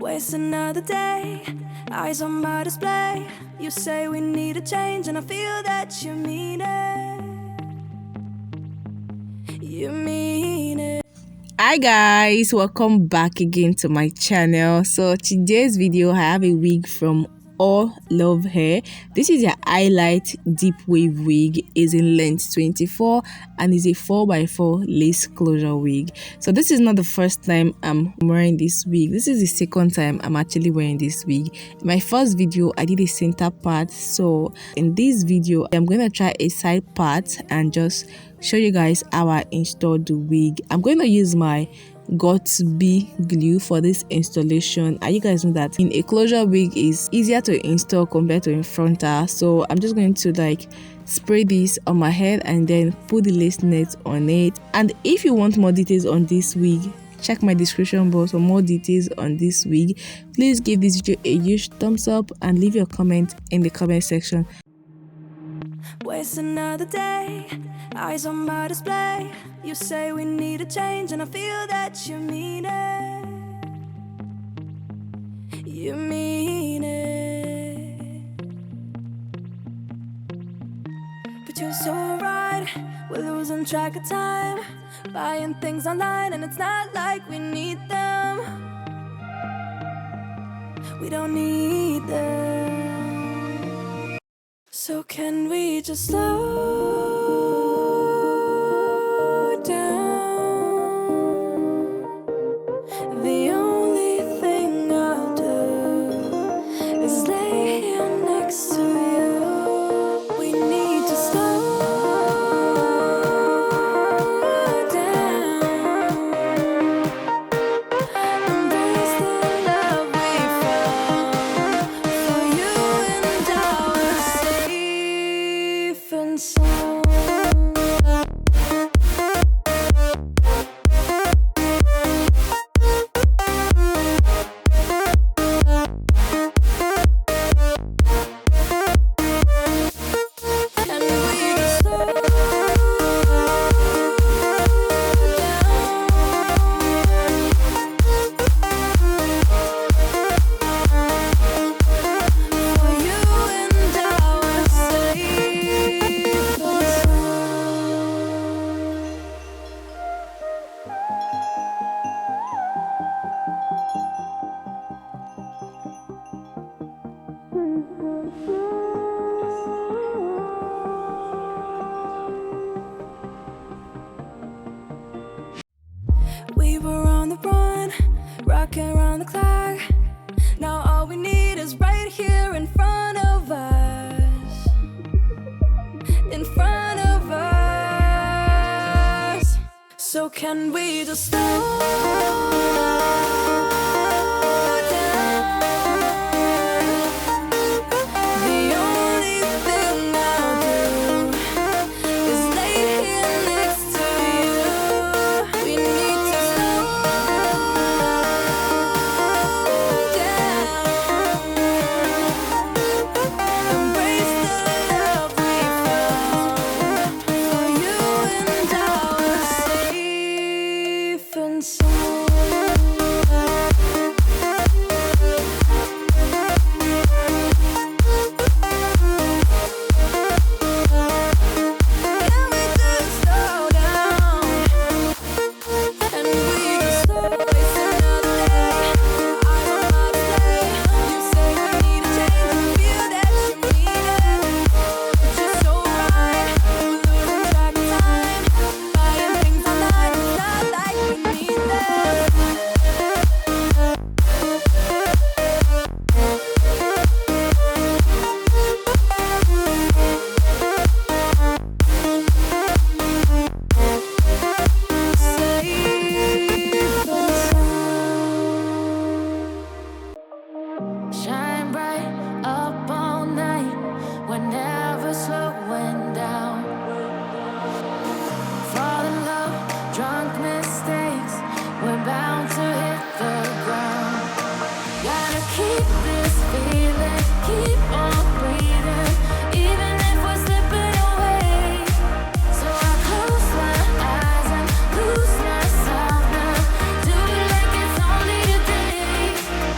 Waste another day, eyes on my display. You say we need a change, and I feel that you mean it. You mean it. Hi guys, welcome back again to my channel. So today's video I have a wig from Allovehair. This is a highlight deep wave wig, is in length 24 and is a 4x4 lace closure wig. So this is not the first time I'm wearing this wig. This is the second time I'm actually wearing this wig. In my first video I did a center part, so in this video I'm going to try a side part and just show you guys how I installed the wig. I'm going to use my Got-B glue for this installation, and you guys know that in a closure wig is easier to install compared to in frontal. So I'm just going to spray this on my head and then put the lace net on it. And if you want more details on this wig, check my description box for more details on this wig. Please give this video a huge thumbs up and leave your comment in the comment section. Waste another day, eyes on my display. You say we need a change, and I feel that you mean it. You mean it. But you're so right, we're losing track of time, buying things online, and it's not like we need them. We don't need them. So can we just slow down? The only thing I'll do is lay here next to you. We need to slow down. Embrace the love we found. For you and I were safe and sound. And we just slow down. For you and I were safe and we were on the run, rocking around the clock. Now all we need is right here in front of us. In front of us. So can we just slow down? The only thing I'll do is lay here next to you. We need to slow down. Embrace the love we found. For you and I were safe and sound. Can we just slow down? And we just slow. Waste another day, eyes on my display. You say we need a change, and feel that you mean it. But you're so right, we're losing track of time, buying things online, it's not like we need them. Shine bright up all night, we're never slowing down. Fall in love, drunk mistakes, we're bound to hit the ground. Gotta keep this feeling, keep on breathing, even if we're slipping away. So I close my eyes and lose myself now. Do it like it's only today.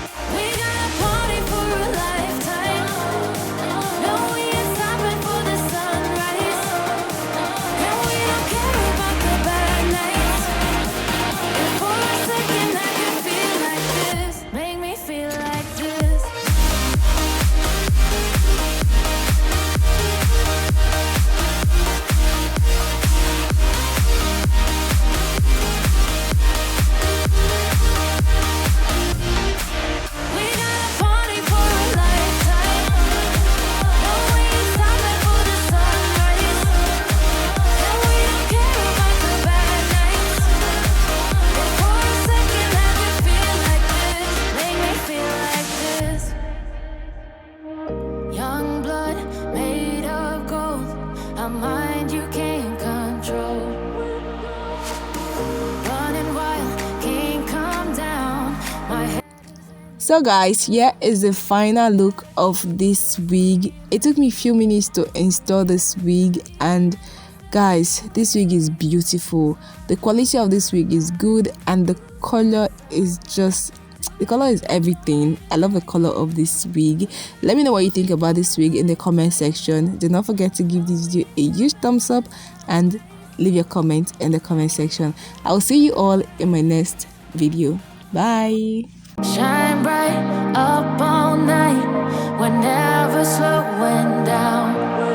So guys, here is the final look of this wig. It took me a few minutes to install this wig, and guys, this wig is beautiful. The quality of this wig is good, and the color is everything. I love the color of this wig. Let me know what you think about this wig in the comment section. Do not forget to give this video a huge thumbs up and leave your comment in the comment section. I will see you all in my next video. Bye. Shine bright up all night, we're never slowing down.